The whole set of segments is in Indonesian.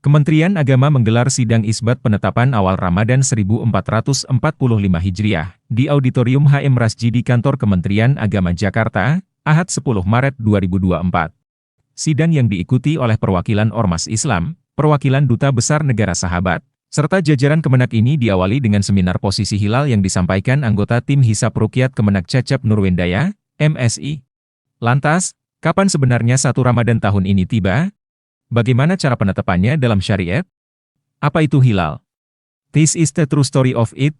Kementerian Agama menggelar sidang isbat penetapan awal Ramadan 1445 Hijriah di Auditorium HM Rasjidi Kantor Kementerian Agama Jakarta, Ahad 10 Maret 2024. Sidang yang diikuti oleh perwakilan Ormas Islam, perwakilan Duta Besar Negara Sahabat, serta jajaran Kemenak ini diawali dengan seminar posisi hilal yang disampaikan anggota tim Hisab Ruqyat Kemenak Cecep Nurwendaya, MSI. Lantas, kapan sebenarnya 1 Ramadan tahun ini tiba? Bagaimana cara penetapannya dalam syariat? Apa itu hilal? This is the true story of it.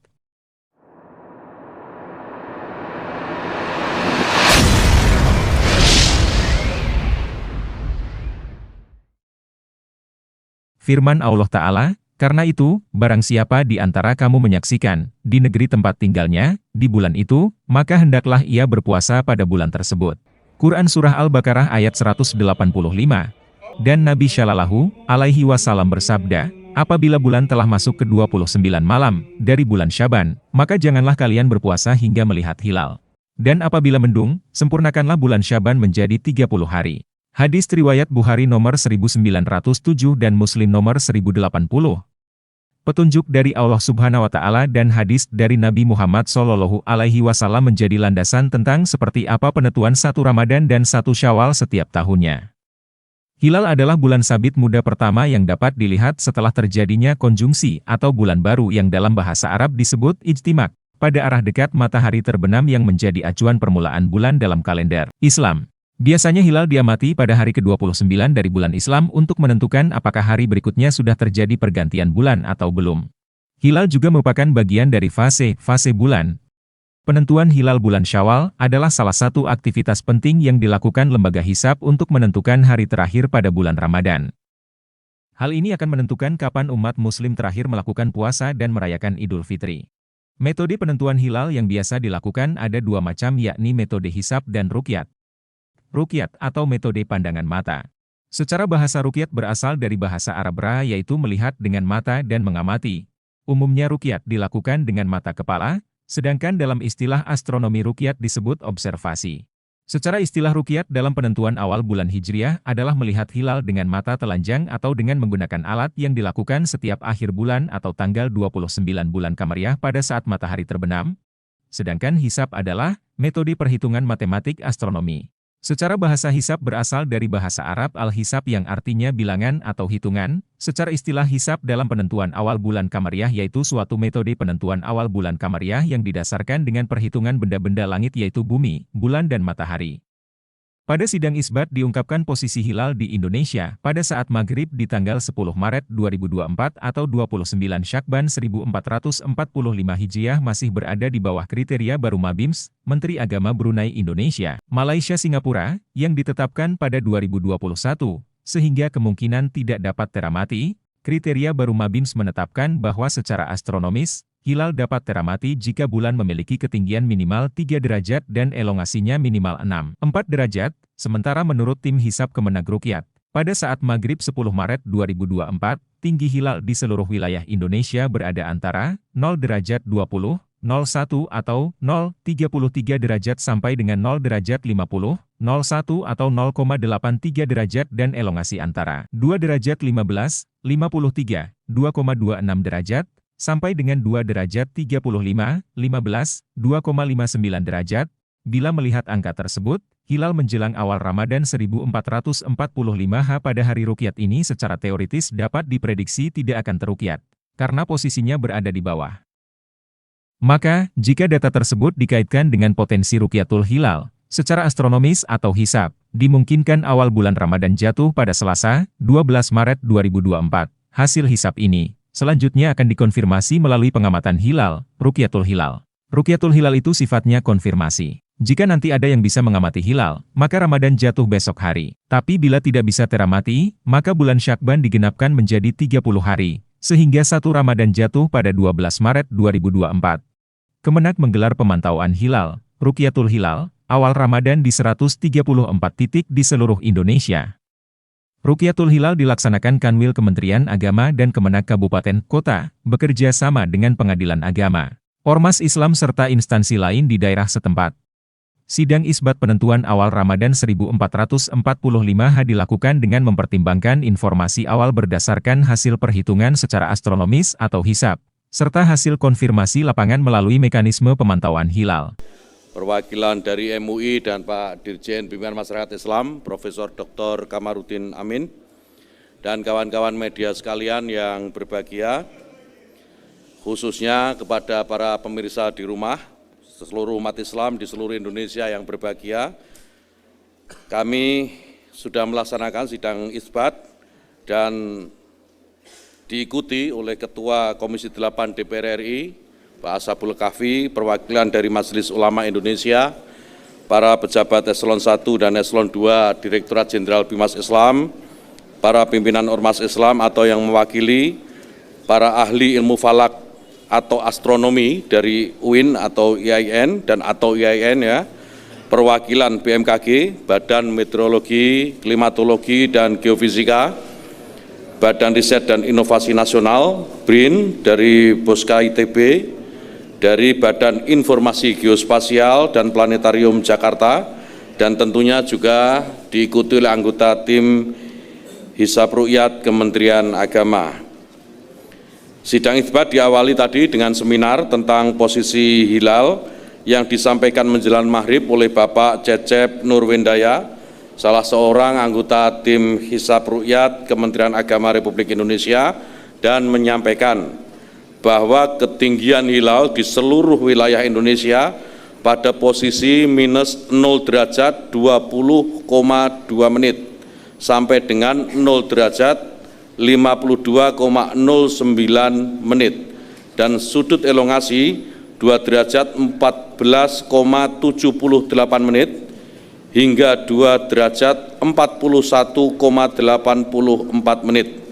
Firman Allah Ta'ala, karena itu, barang siapa di antara kamu menyaksikan, di negeri tempat tinggalnya, di bulan itu, maka hendaklah ia berpuasa pada bulan tersebut. Quran Surah Al-Baqarah ayat 185. Dan Nabi Shallallahu Alaihi Wasallam bersabda, apabila bulan telah masuk ke 29 malam dari bulan Syaban, maka janganlah kalian berpuasa hingga melihat hilal. Dan apabila mendung, sempurnakanlah bulan Syaban menjadi 30 hari. Hadis riwayat Bukhari nomor 1907 dan Muslim nomor 1080. Petunjuk dari Allah Subhanahu wa Ta'ala dan hadis dari Nabi Muhammad Shallallahu Alaihi Wasallam menjadi landasan tentang seperti apa penentuan 1 Ramadan dan 1 Syawal setiap tahunnya. Hilal adalah bulan sabit muda pertama yang dapat dilihat setelah terjadinya konjungsi atau bulan baru yang dalam bahasa Arab disebut ijtimak, pada arah dekat matahari terbenam yang menjadi acuan permulaan bulan dalam kalender Islam. Biasanya hilal diamati pada hari ke-29 dari bulan Islam untuk menentukan apakah hari berikutnya sudah terjadi pergantian bulan atau belum. Hilal juga merupakan bagian dari fase bulan. Penentuan hilal bulan Syawal adalah salah satu aktivitas penting yang dilakukan lembaga hisab untuk menentukan hari terakhir pada bulan Ramadan. Hal ini akan menentukan kapan umat muslim terakhir melakukan puasa dan merayakan Idul Fitri. Metode penentuan hilal yang biasa dilakukan ada 2 macam, yakni metode hisab dan ruqyat. Ruqyat atau metode pandangan mata. Secara bahasa ruqyat berasal dari bahasa Arab ra, yaitu melihat dengan mata dan mengamati. Umumnya ruqyat dilakukan dengan mata kepala, sedangkan dalam istilah astronomi ruqyat disebut observasi. Secara istilah ruqyat dalam penentuan awal bulan Hijriah adalah melihat hilal dengan mata telanjang atau dengan menggunakan alat yang dilakukan setiap akhir bulan atau tanggal 29 bulan Kamariah pada saat matahari terbenam. Sedangkan hisab adalah metode perhitungan matematik astronomi. Secara bahasa hisab berasal dari bahasa Arab al-hisab yang artinya bilangan atau hitungan. Secara istilah hisab dalam penentuan awal bulan Kamariah yaitu suatu metode penentuan awal bulan Kamariah yang didasarkan dengan perhitungan benda-benda langit yaitu bumi, bulan dan matahari. Pada sidang isbat diungkapkan posisi hilal di Indonesia pada saat maghrib di tanggal 10 Maret 2024 atau 29 Syakban 1445 Hijriah masih berada di bawah kriteria baru Mabims, Menteri Agama Brunei Indonesia, Malaysia Singapura, yang ditetapkan pada 2021, sehingga kemungkinan tidak dapat teramati. Kriteria baru Mabims menetapkan bahwa secara astronomis, hilal dapat teramati jika bulan memiliki ketinggian minimal 3 derajat dan elongasinya minimal 6,4 derajat, sementara menurut tim hisab Kemenak Ruqyat, pada saat maghrib 10 Maret 2024, tinggi hilal di seluruh wilayah Indonesia berada antara 0 derajat 20, 01 atau 0,33 derajat sampai dengan 0 derajat 50, 01 atau 0,83 derajat dan elongasi antara 2 derajat 15, 53, 2,26 derajat, sampai dengan 2 derajat 35, 15, 2,59 derajat. Bila melihat angka tersebut, hilal menjelang awal Ramadan 1445 pada hari ruqyat ini secara teoritis dapat diprediksi tidak akan teruqyat, karena posisinya berada di bawah. Maka, jika data tersebut dikaitkan dengan potensi ruqyatul hilal, secara astronomis atau hisab, dimungkinkan awal bulan Ramadan jatuh pada Selasa, 12 Maret 2024. Hasil hisab ini selanjutnya akan dikonfirmasi melalui pengamatan hilal, ruqyatul hilal. Ruqyatul hilal itu sifatnya konfirmasi. Jika nanti ada yang bisa mengamati hilal, maka Ramadan jatuh besok hari. Tapi bila tidak bisa teramati, maka bulan Syakban digenapkan menjadi 30 hari, sehingga 1 Ramadan jatuh pada 12 Maret 2024. Kemenak menggelar pemantauan hilal, ruqyatul hilal, awal Ramadan di 134 titik di seluruh Indonesia. Ruqyatul hilal dilaksanakan Kanwil Kementerian Agama dan Kemenak Kabupaten Kota, bekerja sama dengan Pengadilan Agama, Ormas Islam serta instansi lain di daerah setempat. Sidang isbat penentuan awal Ramadan 1445 dilakukan dengan mempertimbangkan informasi awal berdasarkan hasil perhitungan secara astronomis atau hisab, serta hasil konfirmasi lapangan melalui mekanisme pemantauan hilal. Perwakilan dari MUI dan Pak Dirjen Bimbingan Masyarakat Islam, Profesor Dr. Kamarudin Amin, dan kawan-kawan media sekalian yang berbahagia, khususnya kepada para pemirsa di rumah, seluruh umat Islam di seluruh Indonesia yang berbahagia, kami sudah melaksanakan sidang isbat dan diikuti oleh Ketua Komisi 8 DPR RI, Pak Ashabul Kahfi, perwakilan dari Majelis Ulama Indonesia, para pejabat Eselon 1 dan Eselon 2 Direktorat Jenderal Bimas Islam, para pimpinan Ormas Islam atau yang mewakili, para ahli ilmu falak atau astronomi dari UIN atau IAIN dan atau IAIN ya, perwakilan BMKG, Badan Meteorologi, Klimatologi dan Geofisika, Badan Riset dan Inovasi Nasional, BRIN, dari Boska ITB, dari Badan Informasi Geospasial dan Planetarium Jakarta, dan tentunya juga diikuti oleh anggota tim Hisab Ru'yat Kementerian Agama. Sidang isbat diawali tadi dengan seminar tentang posisi hilal yang disampaikan menjelang maghrib oleh Bapak Cecep Nurwendaya, salah seorang anggota tim Hisab Ru'yat Kementerian Agama Republik Indonesia, dan menyampaikan bahwa ketinggian hilal di seluruh wilayah Indonesia pada posisi minus 0 derajat 20,2 menit sampai dengan 0 derajat 52,09 menit dan sudut elongasi 2 derajat 14,78 menit hingga 2 derajat 41,84 menit.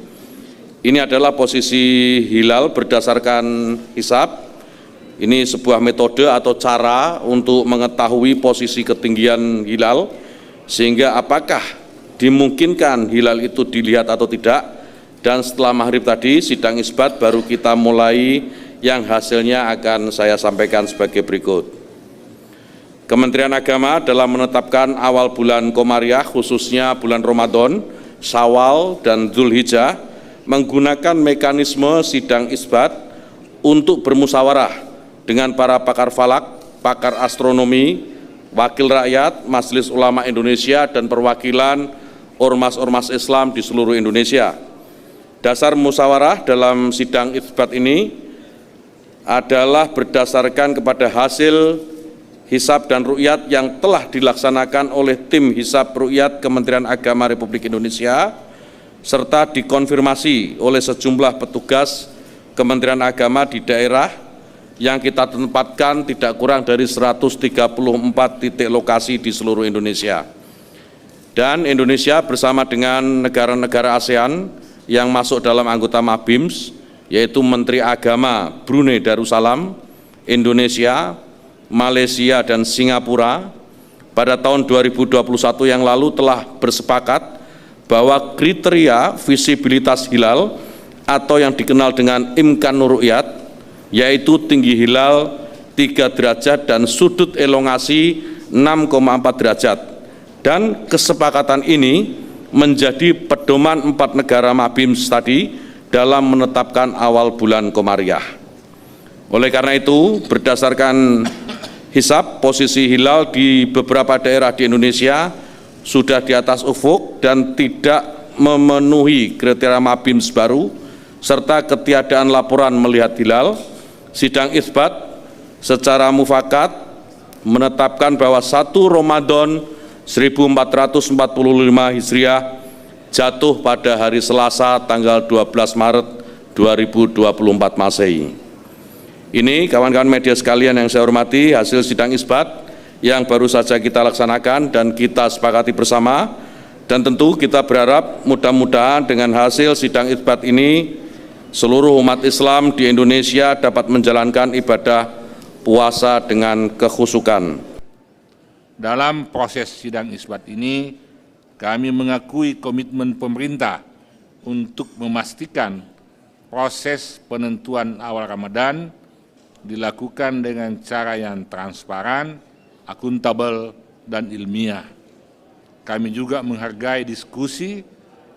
Ini adalah posisi hilal berdasarkan hisab. Ini sebuah metode atau cara untuk mengetahui posisi ketinggian hilal, sehingga apakah dimungkinkan hilal itu dilihat atau tidak. Dan setelah maghrib tadi, sidang isbat baru kita mulai yang hasilnya akan saya sampaikan sebagai berikut. Kementerian Agama dalam menetapkan awal bulan Komariah, khususnya bulan Ramadan, Syawal, dan Dzulhijjah, menggunakan mekanisme sidang isbat untuk bermusyawarah dengan para pakar falak, pakar astronomi, wakil rakyat, Majelis Ulama Indonesia, dan perwakilan ormas-ormas Islam di seluruh Indonesia. Dasar musyawarah dalam sidang isbat ini adalah berdasarkan kepada hasil hisab dan ru'yat yang telah dilaksanakan oleh tim hisab ru'yat Kementerian Agama Republik Indonesia, serta dikonfirmasi oleh sejumlah petugas Kementerian Agama di daerah yang kita tempatkan tidak kurang dari 134 titik lokasi di seluruh Indonesia. Dan Indonesia bersama dengan negara-negara ASEAN yang masuk dalam anggota MABIMS, yaitu Menteri Agama Brunei Darussalam, Indonesia, Malaysia, dan Singapura, pada tahun 2021 yang lalu telah bersepakat bahwa kriteria visibilitas hilal atau yang dikenal dengan Imkanur Ru'yat, yaitu tinggi hilal 3 derajat dan sudut elongasi 6,4 derajat. Dan kesepakatan ini menjadi pedoman 4 negara MABIMS tadi dalam menetapkan awal bulan Komariah. Oleh karena itu, berdasarkan hisab, posisi hilal di beberapa daerah di Indonesia sudah di atas ufuk dan tidak memenuhi kriteria MABIMS baru, serta ketiadaan laporan melihat hilal. Sidang isbat secara mufakat menetapkan bahwa 1 Ramadan 1445 Hijriah jatuh pada hari Selasa tanggal 12 Maret 2024 Masehi. Ini kawan-kawan media sekalian yang saya hormati, hasil sidang isbat yang baru saja kita laksanakan dan kita sepakati bersama, dan tentu kita berharap mudah-mudahan dengan hasil sidang isbat ini seluruh umat Islam di Indonesia dapat menjalankan ibadah puasa dengan kekhusyukan. Dalam proses sidang isbat ini, kami mengakui komitmen pemerintah untuk memastikan proses penentuan awal Ramadan dilakukan dengan cara yang transparan, akuntabel, dan ilmiah. Kami juga menghargai diskusi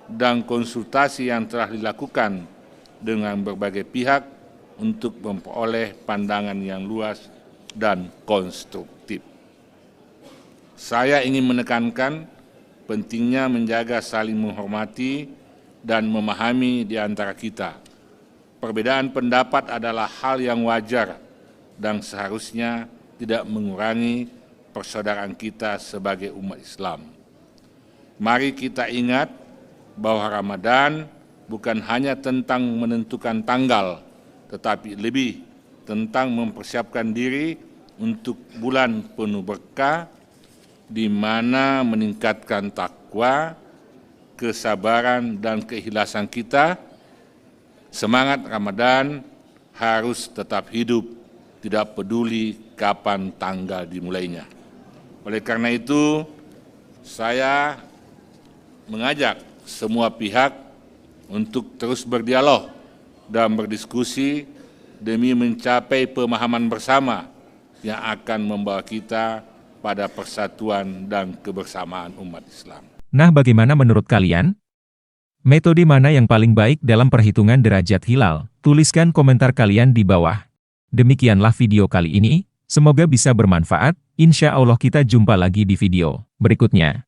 dan konsultasi yang telah dilakukan dengan berbagai pihak untuk memperoleh pandangan yang luas dan konstruktif. Saya ingin menekankan pentingnya menjaga saling menghormati dan memahami di antara kita. Perbedaan pendapat adalah hal yang wajar dan seharusnya tidak mengurangi persaudaraan kita sebagai umat Islam. Mari kita ingat bahwa Ramadan bukan hanya tentang menentukan tanggal, tetapi lebih tentang mempersiapkan diri untuk bulan penuh berkah, di mana meningkatkan takwa, kesabaran, dan keikhlasan kita. Semangat Ramadan harus tetap hidup, tidak peduli kapan tanggal dimulainya. Oleh karena itu, saya mengajak semua pihak untuk terus berdialog dan berdiskusi demi mencapai pemahaman bersama yang akan membawa kita pada persatuan dan kebersamaan umat Islam. Nah, bagaimana menurut kalian? Metode mana yang paling baik dalam perhitungan derajat hilal? Tuliskan komentar kalian di bawah. Demikianlah video kali ini, semoga bisa bermanfaat. Insya Allah kita jumpa lagi di video berikutnya.